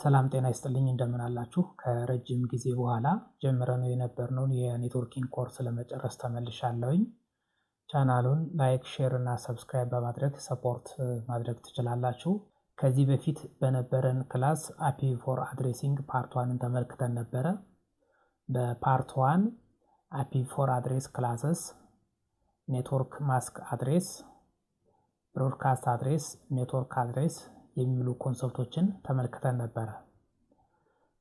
ሰላም ጤና ይስጥልኝ እንደምን አላችሁ? ከረጅም ጊዜ በኋላ ጀምረነው የነበርነውን የኔትወርኪንግ ኮርስ ለመጨረስ ተመልሻለሁኝ። ቻናሉን ላይክ፣ ሼር እና ሰብስክራይብ በማድረግ ሰፖርት ማድረግ ትችላላችሁ። ከዚህ በፊት በነበረን ክላስ IPv4 አድሬሲንግ ፓርት 1ን ተመልክተን ነበረ። በፓርት 1 IPv4 አድሬስ ክላሰስ፣ ኔትወርክ ማስክ አድሬስ፣ ብሮድካስት አድሬስ፣ ኔትወርክ አድሬስ የሚሉ ኮንሰፕቶችን ተመልክተን ነበረ።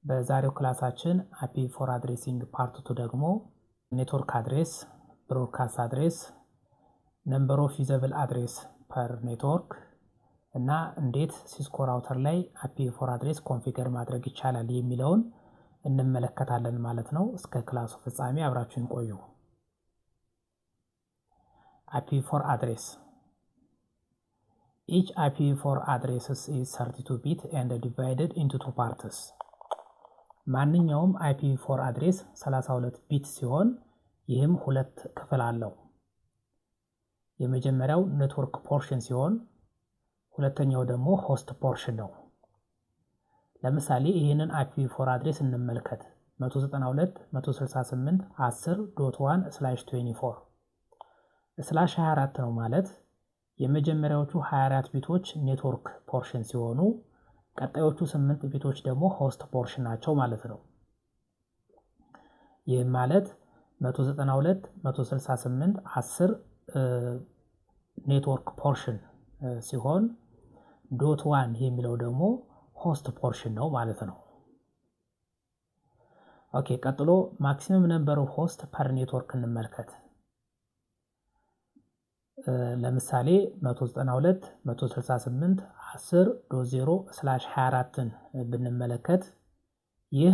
በዛሬው ክላሳችን IPv4 አድሬሲንግ ፓርት 2 ደግሞ ኔትወርክ አድሬስ፣ ብሮድካስት አድሬስ፣ ነምበር ኦፍ ዩዘብል አድሬስ ፐር ኔትወርክ እና እንዴት ሲስኮ ራውተር ላይ IPv4 አድሬስ ኮንፊገር ማድረግ ይቻላል የሚለውን እንመለከታለን ማለት ነው። እስከ ክላሱ ፍጻሜ አብራችሁን ቆዩ። IPv4 አድሬስ Each IPv4 address is 32 bit and divided into two parts. ማንኛውም IPv4 አድሬስ 32 ቢት ሲሆን ይህም ሁለት ክፍል አለው። የመጀመሪያው ኔትወርክ ፖርሽን ሲሆን ሁለተኛው ደግሞ ሆስት ፖርሽን ነው። ለምሳሌ ይህንን IPv4 አድሬስ እንመልከት። 192.168.10.24/24 ነው ማለት የመጀመሪያዎቹ 24 ቢቶች ኔትወርክ ፖርሽን ሲሆኑ ቀጣዮቹ 8 ቢቶች ደግሞ ሆስት ፖርሽን ናቸው ማለት ነው። ይህ ማለት 192.168.10 ኔትወርክ ፖርሽን ሲሆን .1 የሚለው ደግሞ ሆስት ፖርሽን ነው ማለት ነው። ኦኬ፣ ቀጥሎ ማክሲመም ነምበር ኦፍ ሆስት ፐር ኔትወርክ እንመልከት። ለምሳሌ 192.168.10.0/24ን ብንመለከት ይህ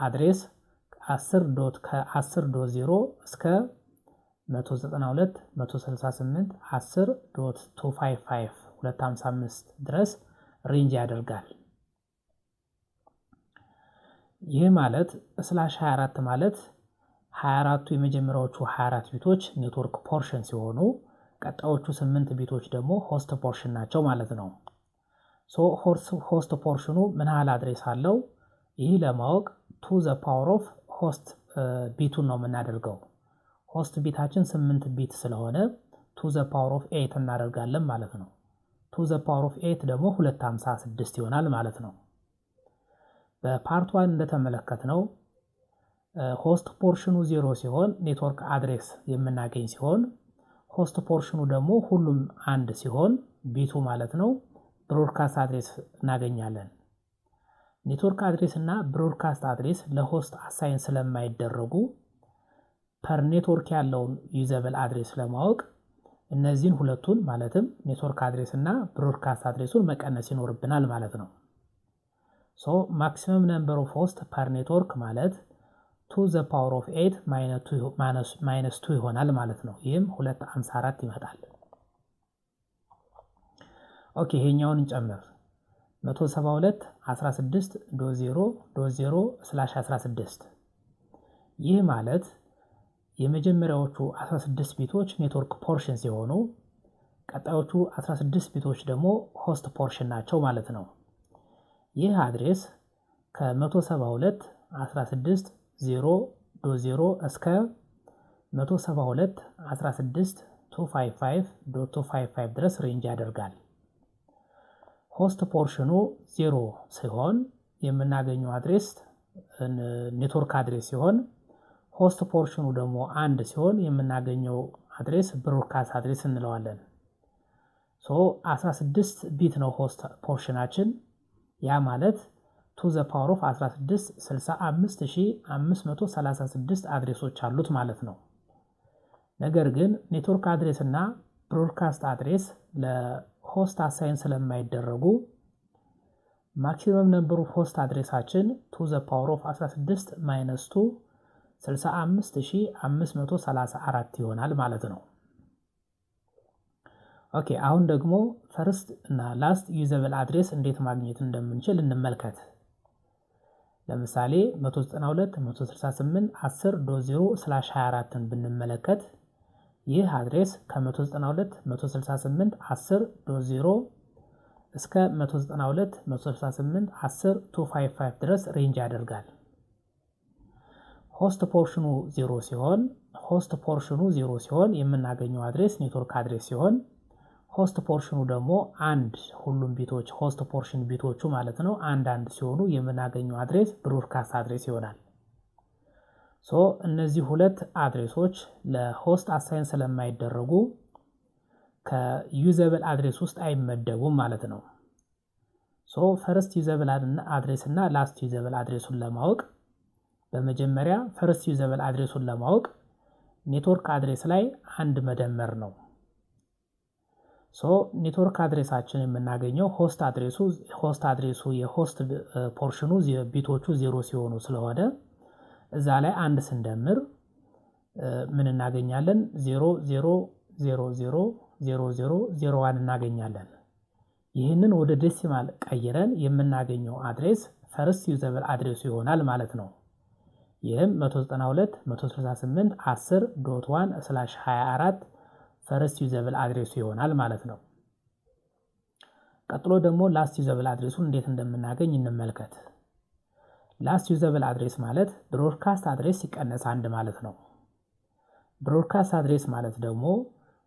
አድሬስ ከ10.0 እስከ 192.168.10.255 ድረስ ሬንጅ ያደርጋል። ይህ ማለት /24 ማለት 24ቱ የመጀመሪያዎቹ 24 ቢቶች ኔትወርክ ፖርሽን ሲሆኑ ቀጣዮቹ 8 ቢቶች ደግሞ ሆስት ፖርሽን ናቸው ማለት ነው። ሆስት ፖርሽኑ ምን ያህል አድሬስ አለው? ይህ ለማወቅ ቱ ዘ ፓወር ኦፍ ሆስት ቢቱን ነው የምናደርገው። ሆስት ቢታችን 8 ቢት ስለሆነ ቱ ዘ ፓወር ኦፍ 8 እናደርጋለን ማለት ነው። ቱ ዘ ፓወር ኦፍ 8 ደግሞ 256 ይሆናል ማለት ነው። በፓርት 1 እንደተመለከትነው ሆስት ፖርሽኑ 0 ሲሆን ኔትወርክ አድሬስ የምናገኝ ሲሆን ሆስት ፖርሽኑ ደግሞ ሁሉም አንድ ሲሆን ቢቱ ማለት ነው ብሮድካስት አድሬስ እናገኛለን። ኔትወርክ አድሬስ እና ብሮድካስት አድሬስ ለሆስት አሳይን ስለማይደረጉ ፐር ኔትወርክ ያለውን ዩዘብል አድሬስ ለማወቅ እነዚህን ሁለቱን ማለትም ኔትወርክ አድሬስ እና ብሮድካስት አድሬሱን መቀነስ ይኖርብናል ማለት ነው። ማክሲመም ነምበር ኦፍ ሆስት ፐር ኔትወርክ ማለት ቱ ዘ ፓወር ኦፍ 8 ማይነስ 2 ይሆናል ማለት ነው። ይህም 254 ይመጣል። ኦኬ፣ ይሄኛውን እንጨምር። 172.16.0.0/16 ይህ ማለት የመጀመሪያዎቹ 16 ቢቶች ኔትወርክ ፖርሽን ሲሆኑ ቀጣዮቹ 16 ቢቶች ደግሞ ሆስት ፖርሽን ናቸው ማለት ነው። ይህ አድሬስ ከ172.16.0.0 እስከ 172.16.255.255 ድረስ ሬንጅ ያደርጋል። ሆስት ፖርሽኑ 0 ሲሆን የምናገኘው አድሬስ ኔትወርክ አድሬስ ሲሆን ሆስት ፖርሽኑ ደግሞ 1 ሲሆን የምናገኘው አድሬስ ብሮድካስት አድሬስ እንለዋለን። 16 ቢት ነው ሆስት ፖርሽናችን። ያ ማለት ቱ ዘ ፓወር ኦፍ 16 65,536 አድሬሶች አሉት ማለት ነው። ነገር ግን ኔትወርክ አድሬስ እና ብሮድካስት አድሬስ ለሆስት አሳይን ስለማይደረጉ ማክሲመም ነምበር ኦፍ ሆስት አድሬሳችን ቱ ዘ ፓወር ኦፍ 16 ማይነስ 2 65,534 ይሆናል ማለት ነው። ኦኬ፣ አሁን ደግሞ ፈርስት እና ላስት ዩዘብል አድሬስ እንዴት ማግኘት እንደምንችል እንመልከት። ለምሳሌ 192.168.10.0/24ን ብንመለከት ይህ አድሬስ ከ192.168.10.0 እስከ 192 168 10 255 ድረስ ሬንጅ ያደርጋል። ሆስት ፖርሽኑ 0 ሲሆን የምናገኘው አድሬስ ኔትወርክ አድሬስ ሲሆን ሆስት ፖርሽኑ ደግሞ ሁሉም ቢቶች ሆስት ፖርሽን ቢቶቹ ማለት ነው አንድ ሲሆኑ የምናገኘው አድሬስ ብሮድካስት አድሬስ ይሆናል። እነዚህ ሁለት አድሬሶች ለሆስት አሳይን ስለማይደረጉ ከዩዘብል አድሬስ ውስጥ አይመደቡም ማለት ነው። ፈርስት ዩዘብል አድሬስ እና ላስት ዩዘብል አድሬሱን ለማወቅ በመጀመሪያ ፈርስት ዩዘብል አድሬሱን ለማወቅ ኔትወርክ አድሬስ ላይ አንድ መደመር ነው። ኔትወርክ አድሬሳችን የምናገኘው ሆስት አድሬሱ የሆስት ፖርሽኑ ቢቶቹ 0 ሲሆኑ ስለሆነ እዛ ላይ አንድ ስንደምር ምን እናገኛለን? 0000001 እናገኛለን። ይህንን ወደ ዴሲማል ቀይረን የምናገኘው አድሬስ ፈርስት ዩዘብል አድሬሱ ይሆናል ማለት ነው። ይህም 192.168.10.1/24 ፈርስት ዩዘብል አድሬሱ ይሆናል ማለት ነው። ቀጥሎ ደግሞ ላስት ዩዘብል አድሬሱን እንዴት እንደምናገኝ እንመልከት። ላስት ዩዘብል አድሬስ ማለት ብሮድካስት አድሬስ ሲቀነስ 1 ማለት ነው። ብሮድካስት አድሬስ ማለት ደግሞ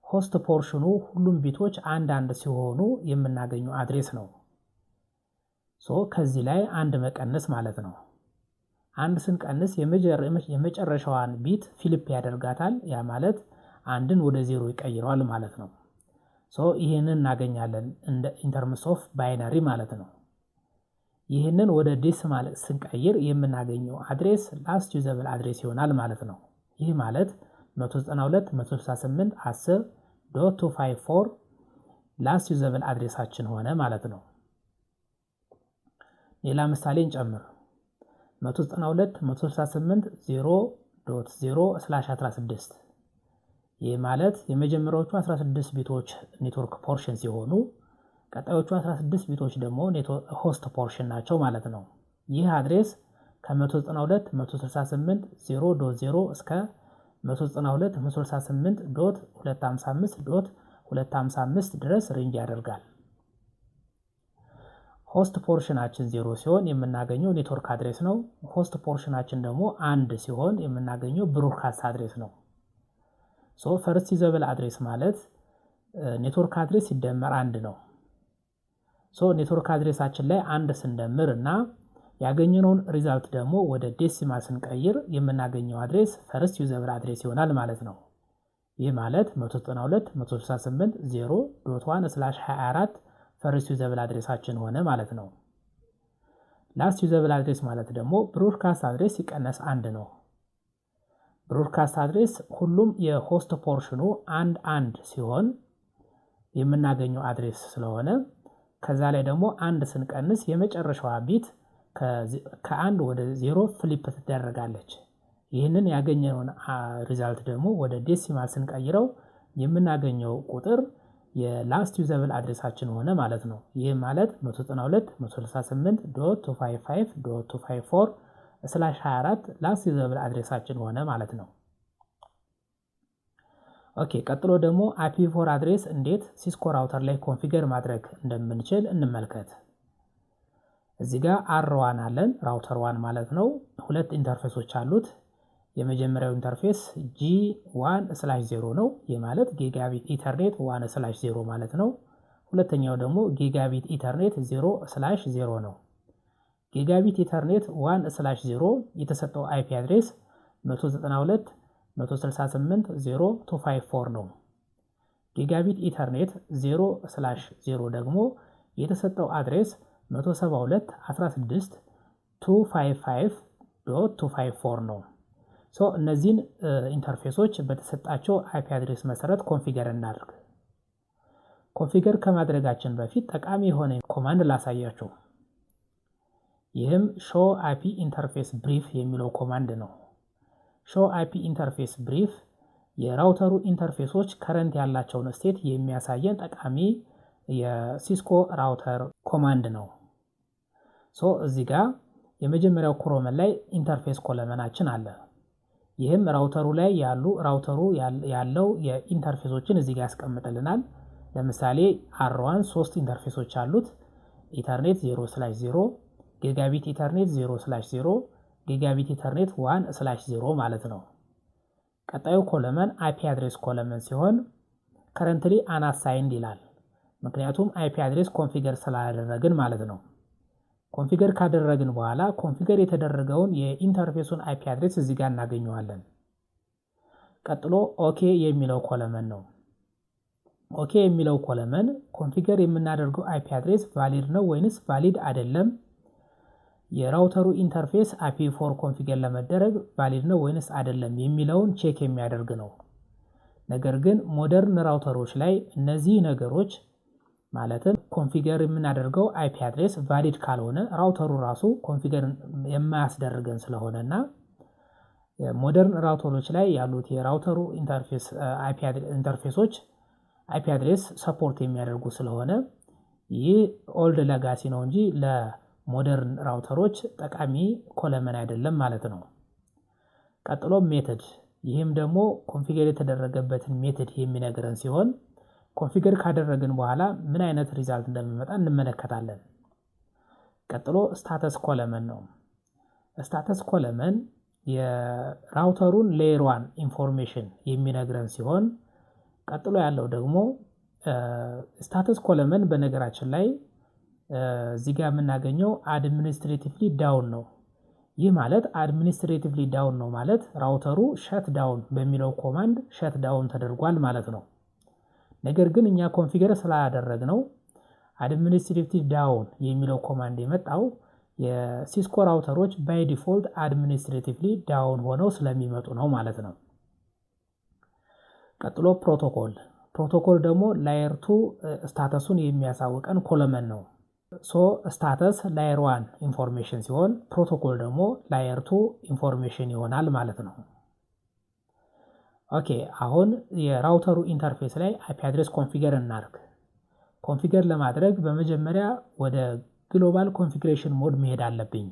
ሆስት ፖርሽኑ ሁሉም ቢቶች አንድ ሲሆኑ የምናገኘው አድሬስ ነው። ከዚህ ላይ 1 መቀነስ ማለት ነው። 1 ስንቀንስ የመጨረሻዋን ቢት ፊሊፕ ያደርጋታል። ያ ማለት 1ን ወደ 0 ይቀይረዋል ማለት ነው። ይህንን እናገኛለን እንደ ኢንተርምስ ኦፍ ባይነሪ ማለት ነው። ይህንን ወደ ዴሲማል ስንቀይር የምናገኘው አድሬስ ላስት ዩዘብል አድሬስ ይሆናል ማለት ነው። ይህ ማለት 192.168.10.254 ላስት ዩዘብል አድሬሳችን ሆነ ማለት ነው። ሌላ ምሳሌ እንጨምር። 192.168.0.0/16 ይህ ማለት የመጀመሪያዎቹ 16 ቢቶች ኔትወርክ ፖርሽን ሲሆኑ ቀጣዮቹ 16 ቢቶች ደግሞ ሆስት ፖርሽን ናቸው ማለት ነው። ይህ አድሬስ ከ192.168.0.0 እስከ 192.168.255.255 ድረስ ሬንጅ ያደርጋል። ሆስት ፖርሽናችን 0 ሲሆን የምናገኘው ኔትወርክ አድሬስ ነው። ሆስት ፖርሽናችን ደግሞ 1 ሲሆን የምናገኘው ብሮድካስት አድሬስ ነው። ፈርስት ዩዘብል አድሬስ ማለት ኔትወርክ አድሬስ ሲደመር 1 ነው። ኔትወርክ አድሬሳችን ላይ 1 ስንደምር እና ያገኘነውን ሪዛልት ደግሞ ወደ ዴሲማል ስንቀይር የምናገኘው አድሬስ ፈርስት ዩዘብል አድሬስ ይሆናል ማለት ነው። ይህ ማለት 192.168.0.1/24 ፈርስት ዩዘብል አድሬሳችን ሆነ ማለት ነው። ላስት ዩዘብል አድሬስ ማለት ደግሞ ብሮድካስት አድሬስ ሲቀነስ 1 ነው። ብሮድካስት አድሬስ ሁሉም የሆስት ፖርሽኑ አንድ ሲሆን የምናገኘው አድሬስ ስለሆነ ከዛ ላይ ደግሞ 1 ስንቀንስ የመጨረሻዋ ቢት ከ1 ወደ 0 ፍሊፕ ትደረጋለች። ይህንን ያገኘነውን ሪዛልት ደግሞ ወደ ዴሲማል ስንቀይረው የምናገኘው ቁጥር የላስት ዩዘብል አድሬሳችን ሆነ ማለት ነው። ይህ ማለት 192.168.255.254 ላስት ዩዘብል አድሬሳችን ሆነ ማለት ነው። ቀጥሎ ደግሞ IPv4 አድሬስ እንዴት ሲስኮ ራውተር ላይ ኮንፊገር ማድረግ እንደምንችል እንመልከት። እዚህ ጋር R1 አለን፣ ራውተር 1 ማለት ነው። 2 ኢንተርፌሶች አሉት። የመጀመሪያው ኢንተርፌስ G1/0 ነው። ይህ ማለት ጊጋቢት ኢተርኔት 1/0 ማለት ነው። ሁለተኛው ደግሞ ጊጋቢት ኢተርኔት 0/0 ነው። ጊጋቢት ኢተርኔት 1/0 የተሰጠው IP አድሬስ 192.168.0.254 ነው። ጊጋቢት ኢተርኔት 0/0 ደግሞ የተሰጠው አድሬስ 172.168.255.254 ነው። እነዚህን ኢንተርፌሶች በተሰጣቸው IP አድሬስ መሰረት ኮንፊገር እናድርግ። ኮንፊገር ከማድረጋችን በፊት ጠቃሚ የሆነ ኮማንድ ላሳያችሁ። ይህም show IP interface brief የሚለው ኮማንድ ነው። show IP interface brief የራውተሩ ኢንተርፌሶች ከረንት ያላቸውን ስቴት የሚያሳየን ጠቃሚ የሲስኮ ራውተር ኮማንድ ነው። እዚህ ጋር የመጀመሪያው ኮሎመን ላይ ኢንተርፌስ ኮለመናችን አለ። ይህም ራውተሩ ላይ ያለው የኢንተርፌሶችን እዚህ ጋር ያስቀምጥልናል። ለምሳሌ R1 3 ኢንተርፌሶች አሉት። ኢተርኔት 0/0፣ ጊጋቢት ኢተርኔት 0/0፣ ጊጋቢት ኢተርኔት 1/0 ማለት ነው። ቀጣዩ ኮለመን አይፒ አድሬስ ኮለመን ሲሆን ከረንትሊ አንአሳይንድ ይላል። ምክንያቱም አይፒ አድሬስ ኮንፊገር ስላላደረግን ማለት ነው። ኮንፊገር ካደረግን በኋላ ኮንፊገር የተደረገውን የኢንተርፌሱን አይፒ አድሬስ እዚህ ጋር እናገኘዋለን። ቀጥሎ ኦኬ የሚለው ኮለመን ነው። ኦኬ የሚለው ኮለመን ኮንፊገር የምናደርገው አይፒ አድሬስ ቫሊድ ነው ወይንስ ቫሊድ አይደለም፣ የራውተሩ ኢንተርፌስ IP4 ኮንፊገር ለመደረግ ቫሊድ ነው ወይንስ አይደለም የሚለውን ቼክ የሚያደርግ ነው። ነገር ግን ሞደርን ራውተሮች ላይ እነዚህ ነገሮች ማለትም ኮንፊገር የምናደርገው አይፒ አድሬስ ቫሊድ ካልሆነ ራውተሩ ራሱ ኮንፊገር የማያስደርገን ስለሆነና ሞደርን ራውተሮች ላይ ያሉት የራውተሩ ኢንተርፌሶች አይፒ አድሬስ ሰፖርት የሚያደርጉ ስለሆነ ይህ ኦልድ ለጋሲ ነው እንጂ ለሞደርን ራውተሮች ጠቃሚ ኮለመን አይደለም ማለት ነው። ቀጥሎ ሜተድ፣ ይህም ደግሞ ኮንፊገር የተደረገበትን ሜተድ የሚነግረን ሲሆን ኮንፊገር ካደረግን በኋላ ምን አይነት ሪዛልት እንደሚመጣ እንመለከታለን። ቀጥሎ ስታተስ ኮለመን ነው። ስታተስ ኮለመን የራውተሩን ሌየር 1 ኢንፎርሜሽን የሚነግረን ሲሆን ቀጥሎ ያለው ደግሞ ስታተስ ኮለመን በነገራችን ላይ እዚህ ጋር የምናገኘው አድሚኒስትሬቲቭሊ ዳውን ነው። ይህ ማለት አድሚኒስትሬቲቭሊ ዳውን ነው ማለት ራውተሩ ሸት ዳውን በሚለው ኮማንድ ሸት ዳውን ተደርጓል ማለት ነው። ነገር ግን እኛ ኮንፊገር ስላደረግነው አድሚኒስትሬቲቭ ዳውን የሚለው ኮማንድ የመጣው የሲስኮ ራውተሮች ባይ ዲፎልት አድሚኒስትሬቲቭሊ ዳውን ሆነው ስለሚመጡ ነው ማለት ነው። ቀጥሎ ፕሮቶኮል ደግሞ ላየር 2 ስታተሱን የሚያሳውቀን ኮለመን ነው። ስታተስ ላየር 1 ኢንፎርሜሽን ሲሆን ፕሮቶኮል ደግሞ ላየር 2 ኢንፎርሜሽን ይሆናል ማለት ነው። ኦኬ አሁን የራውተሩ ኢንተርፌስ ላይ አይፒ አድሬስ ኮንፊገር እናድርግ። ኮንፊገር ለማድረግ በመጀመሪያ ወደ ግሎባል ኮንፊግሬሽን ሞድ መሄድ አለብኝ።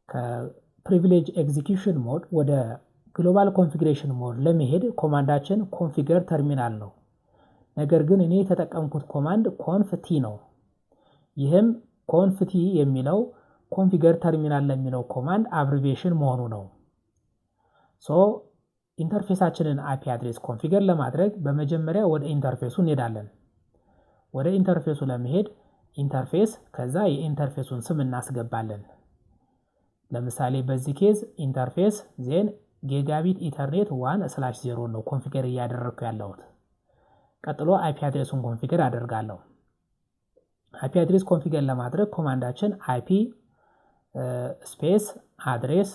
ከፕሪቪሌጅ ኤግዚኪዩሽን ሞድ ወደ ግሎባል ኮንፊግሬሽን ሞድ ለመሄድ ኮማንዳችን ኮንፊገር ተርሚናል ነው። ነገር ግን እኔ የተጠቀምኩት ኮማንድ ኮንፍቲ ነው። ይህም ኮንፍቲ የሚለው ኮንፊገር ተርሚናል ለሚለው ኮማንድ አብሪቬሽን መሆኑ ነው። ኢንተርፌሳችንን አይፒ አድሬስ ኮንፊገር ለማድረግ በመጀመሪያ ወደ ኢንተርፌሱ እንሄዳለን። ወደ ኢንተርፌሱ ለመሄድ ኢንተርፌስ ከዛ የኢንተርፌሱን ስም እናስገባለን። ለምሳሌ በዚህ ኬዝ ኢንተርፌስ ዜን ጊጋቢት ኢተርኔት 1/0 ነው ኮንፊገር እያደረግኩ ያለሁት። ቀጥሎ አይፒ አድሬሱን ኮንፊገር አደርጋለሁ። አይፒ አድሬስ ኮንፊገር ለማድረግ ኮማንዳችን አይፒ ስፔስ አድሬስ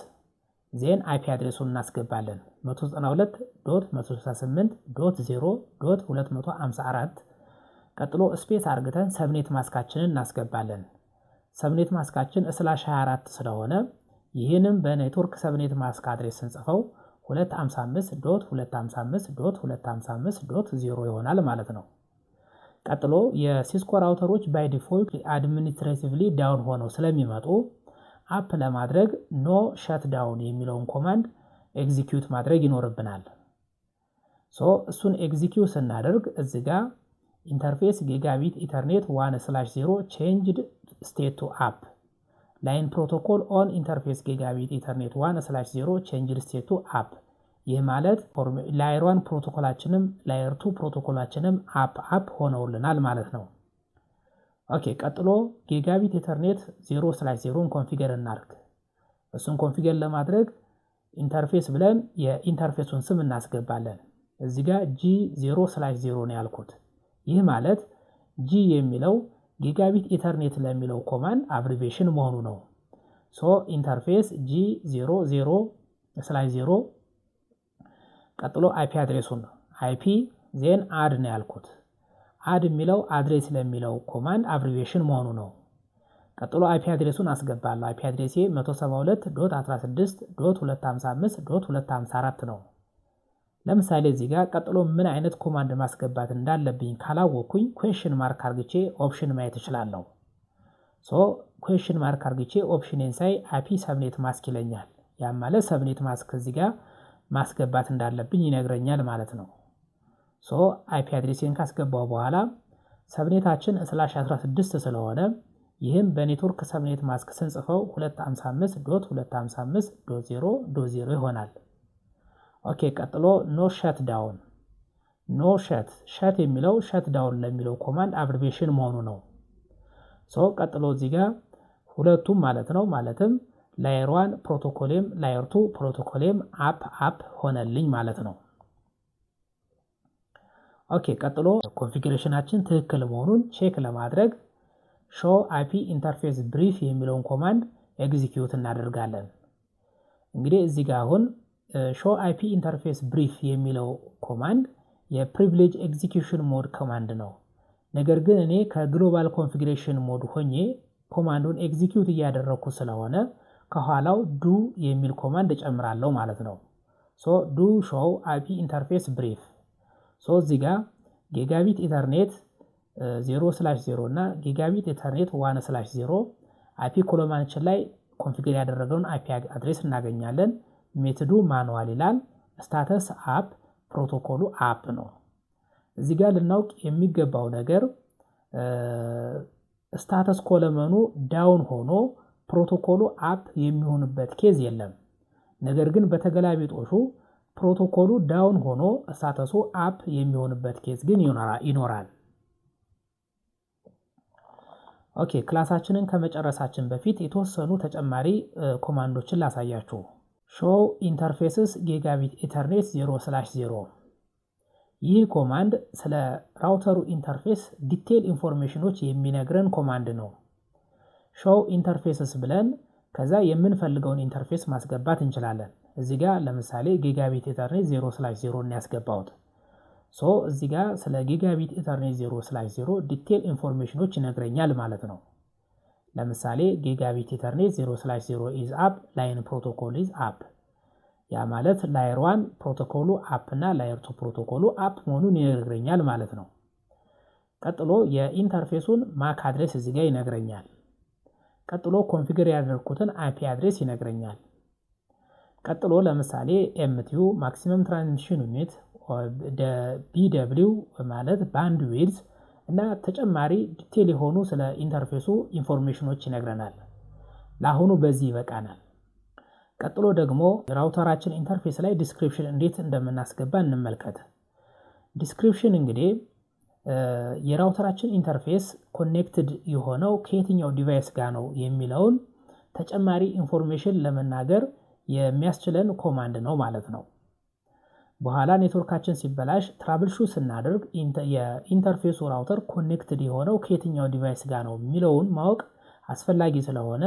ዜን አይፒ አድሬሱን እናስገባለን 192.168.0.254። ቀጥሎ ስፔስ አርግተን ሰብኔት ማስካችንን እናስገባለን። ሰብኔት ማስካችን /24 ስለሆነ ይህንም በኔትወርክ ሰብኔት ማስክ አድሬስ ስንጽፈው 255.255.255.0 ይሆናል ማለት ነው። ቀጥሎ የሲስኮ ራውተሮች ባይ ዲፎልት አድሚኒስትሬቲቭሊ ዳውን ሆነው ስለሚመጡ አፕ ለማድረግ ኖ ሸት ዳውን የሚለውን ኮማንድ ኤግዚኪዩት ማድረግ ይኖርብናል። እሱን ኤግዚኪዩት ስናደርግ እዚህ ጋር ኢንተርፌስ ጊጋቢት ኢተርኔት 1/0 ቼንጅድ ስቴት ቱ አፕ ላይን ፕሮቶኮል ኦን ኢንተርፌስ ጊጋቢት ኢተርኔት 1/0 ቼንጅድ ስቴት ቱ አፕ። ይህ ማለት ላየር 1 ፕሮቶኮላችንም ላየር 2 ፕሮቶኮላችንም አፕ ሆነውልናል ማለት ነው። ኦኬ ቀጥሎ ጊጋቢት ኢተርኔት 0/0ን ኮንፊገር እናድርግ። እሱን ኮንፊገር ለማድረግ ኢንተርፌስ ብለን የኢንተርፌሱን ስም እናስገባለን። እዚህ ጋር G0/0 ነው ያልኩት። ይህ ማለት G የሚለው ጊጋቢት ኢተርኔት ለሚለው ኮማንድ አብሪቬሽን መሆኑ ነው። ኢንተርፌስ G00/0 ቀጥሎ አይፒ አድሬሱን አይፒ ዜን አድ ነው ያልኩት። አድ የሚለው አድሬስ ለሚለው ኮማንድ አብሪቬሽን መሆኑ ነው። ቀጥሎ አይፒ አድሬሱን አስገባለሁ። አይፒ አድሬሴ 172.168.255.254 ነው። ለምሳሌ እዚህ ጋር ቀጥሎ ምን አይነት ኮማንድ ማስገባት እንዳለብኝ ካላወቅኩኝ ኩዌስችን ማርክ አርግቼ ኦፕሽን ማየት እችላለሁ። ኩዌስችን ማርክ አርግቼ ኦፕሽንን ሳይ አይፒ ሰብኔት ማስክ ይለኛል። ያ ማለት ሰብኔት ማስክ እዚህ ጋር ማስገባት እንዳለብኝ ይነግረኛል ማለት ነው። ሶ አይፒ አድሬሴን ካስገባው በኋላ ሰብኔታችን /16 ስለሆነ ይህም በኔትወርክ ሰብኔት ማስክ ስንጽፈው 255.255.0.0 ይሆናል። ኦኬ ቀጥሎ ኖ ሸት ዳውን ኖ ሸት የሚለው ሸት ዳውን ለሚለው ኮማንድ አብሪቬሽን መሆኑ ነው። ሶ ቀጥሎ እዚህ ጋር ሁለቱም ማለት ነው ማለትም ላየር 1 ፕሮቶኮሌም ላየር 2 ፕሮቶኮሌም አፕ ሆነልኝ ማለት ነው። ኦኬ ቀጥሎ ኮንፊግሬሽናችን ትክክል መሆኑን ቼክ ለማድረግ show IP interface brief የሚለውን ኮማንድ ኤግዚኪዩት እናደርጋለን። እንግዲህ እዚህ ጋር አሁን show IP interface brief የሚለው ኮማንድ የፕሪቪሌጅ ኤግዚኪዩሽን ሞድ ኮማንድ ነው። ነገር ግን እኔ ከግሎባል ኮንፊግሬሽን ሞድ ሆኜ ኮማንዱን ኤግዚኪዩት እያደረኩ ስለሆነ ከኋላው ዱ የሚል ኮማንድ እጨምራለሁ ማለት ነው። ሶ ዱ show IP interface brief ሶ እዚህ ጋር ጊጋቢት ኢተርኔት 0/0 እና ጊጋቢት ኢተርኔት 1/0 አይፒ ኮሎማናችን ላይ ኮንፊገር ያደረገውን አይፒ አድሬስ እናገኛለን። ሜትዱ ማኑዋል ይላል። ስታተስ አፕ ፕሮቶኮሉ አፕ ነው። እዚህ ጋር ልናውቅ የሚገባው ነገር ስታተስ ኮለመኑ ዳውን ሆኖ ፕሮቶኮሉ አፕ የሚሆንበት ኬዝ የለም። ነገር ግን በተገላቢጦሹ ፕሮቶኮሉ ዳውን ሆኖ ስታተሱ አፕ የሚሆንበት ኬዝ ግን ይኖራል። ኦኬ ክላሳችንን ከመጨረሳችን በፊት የተወሰኑ ተጨማሪ ኮማንዶችን ላሳያችሁ። show interfaces ጊጋቢት ኢተርኔት 0/0 ይህ ኮማንድ ስለ ራውተሩ ኢንተርፌስ ዲቴል ኢንፎርሜሽኖች የሚነግረን ኮማንድ ነው። show interfaces ብለን ከዛ የምንፈልገውን ኢንተርፌስ ማስገባት እንችላለን። እዚህ ጋር ለምሳሌ ጊጋቢት ኢተርኔት 0/0 ነው ያስገባሁት። ሶ እዚህ ጋር ስለ ጊጋቢት ኢተርኔት 0/0 ዲቴል ኢንፎርሜሽኖች ይነግረኛል ማለት ነው። ለምሳሌ ጊጋቢት ኢተርኔት 0/0 is up ላይን ፕሮቶኮል is up ያ ማለት ላየር 1 ፕሮቶኮሉ አፕ እና ላየር 2 ፕሮቶኮሉ አፕ መሆኑን ይነግረኛል ማለት ነው። ቀጥሎ የኢንተርፌሱን ማክ አድሬስ እዚህ ጋር ይነግረኛል። ቀጥሎ ኮንፊገር ያደረኩትን አይፒ አድሬስ ይነግረኛል። ቀጥሎ ለምሳሌ ኤምቲዩ ማክሲመም ትራንስሚሽን ዩኒት BW ማለት ባንድ ዊድዝ እና ተጨማሪ ዲቴል የሆኑ ስለ ኢንተርፌሱ ኢንፎርሜሽኖች ይነግረናል። ለአሁኑ በዚህ ይበቃናል። ቀጥሎ ደግሞ ራውተራችን ኢንተርፌስ ላይ ዲስክሪፕሽን እንዴት እንደምናስገባ እንመልከት። ዲስክሪፕሽን እንግዲህ የራውተራችን ኢንተርፌስ ኮኔክትድ የሆነው ከየትኛው ዲቫይስ ጋር ነው የሚለውን ተጨማሪ ኢንፎርሜሽን ለመናገር የሚያስችለን ኮማንድ ነው ማለት ነው። በኋላ ኔትወርካችን ሲበላሽ ትራብል ሹት ስናደርግ የኢንተርፌሱ ራውተር ኮኔክትድ የሆነው ከየትኛው ዲቫይስ ጋር ነው የሚለውን ማወቅ አስፈላጊ ስለሆነ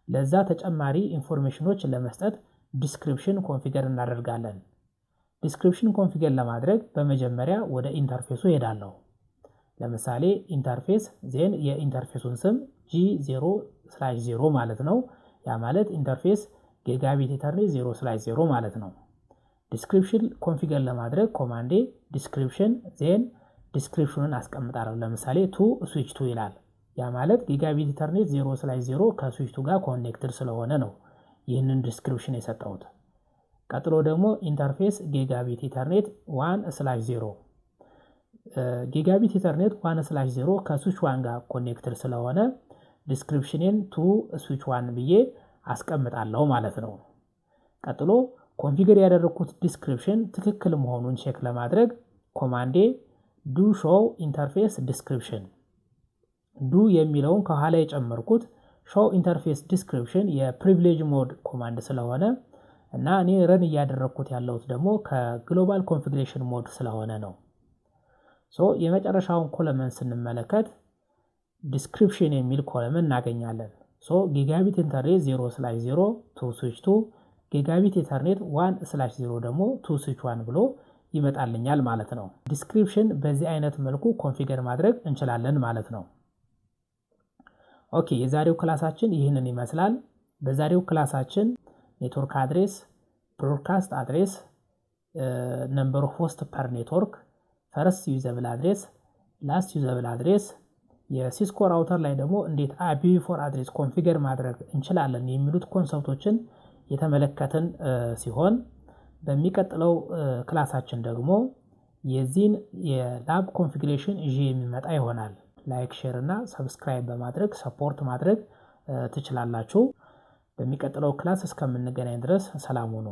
ለዛ ተጨማሪ ኢንፎርሜሽኖች ለመስጠት ዲስክሪፕሽን ኮንፊገር እናደርጋለን። ዲስክሪፕሽን ኮንፊገር ለማድረግ በመጀመሪያ ወደ ኢንተርፌሱ ሄዳለሁ። ለምሳሌ ኢንተርፌስ ዜን የኢንተርፌሱን ስም G0/0 ማለት ነው። ያ ማለት ኢንተርፌስ ጊጋቢት ኢተርኔት 0/0 ማለት ነው። ዲስክሪፕሽን ኮንፊገር ለማድረግ ኮማንዴ ዲስክሪፕሽን ዜን ዲስክሪፕሽኑን አስቀምጣለሁ። ለምሳሌ ቱ ስዊች ቱ ይላል። ያ ማለት ጊጋቢት ኢተርኔት 0/0 ከስዊች ቱ ጋር ኮኔክትድ ስለሆነ ነው ይህንን ዲስክሪፕሽን የሰጠሁት። ቀጥሎ ደግሞ ኢንተርፌስ ጊጋቢት ኢተርኔት 1/0 ጊጋቢት ኢተርኔት 1/0 ከስዊች 1 ጋር ኮኔክትድ ስለሆነ ዲስክሪፕሽኔን ቱ ስዊች 1 ብዬ አስቀምጣለሁ ማለት ነው። ቀጥሎ ኮንፊገር ያደረኩት ዲስክሪፕሽን ትክክል መሆኑን ቼክ ለማድረግ ኮማንዴ ዱ show interface description ዱ የሚለውን ከኋላ የጨመርኩት show interface description የፕሪቪሌጅ ሞድ ኮማንድ ስለሆነ እና እኔ ረን እያደረኩት ያለሁት ደግሞ ከግሎባል ኮንፊግሬሽን ሞድ ስለሆነ ነው። ሶ የመጨረሻውን ኮለመን ስንመለከት ዲስክሪፕሽን የሚል ኮለመን እናገኛለን። ሶ ጊጋቢት ኢንተርኔት 0/0 ቱ ስዊች 2 ጊጋቢት ኢተርኔት 1/0 ደግሞ ቱ ስዊች 1 ብሎ ይመጣልኛል ማለት ነው። ዲስክሪፕሽን በዚህ አይነት መልኩ ኮንፊገር ማድረግ እንችላለን ማለት ነው። ኦኬ የዛሬው ክላሳችን ይህንን ይመስላል። በዛሬው ክላሳችን ኔትወርክ አድሬስ፣ ብሮድካስት አድሬስ፣ ነምበር ኦፍ ሆስት ፐር ኔትወርክ፣ ፈርስት ዩዘብል አድሬስ፣ ላስት ዩዘብል አድሬስ፣ የሲስኮ ራውተር ላይ ደግሞ እንዴት IPv4 አድሬስ ኮንፊገር ማድረግ እንችላለን የሚሉት ኮንሰፕቶችን የተመለከትን ሲሆን በሚቀጥለው ክላሳችን ደግሞ የዚህን የላብ ኮንፊግሬሽን ይዤ የሚመጣ ይሆናል። ላይክ ሼር እና ሰብስክራይብ በማድረግ ሰፖርት ማድረግ ትችላላችሁ። በሚቀጥለው ክላስ እስከምንገናኝ ድረስ ሰላም ሁኑ።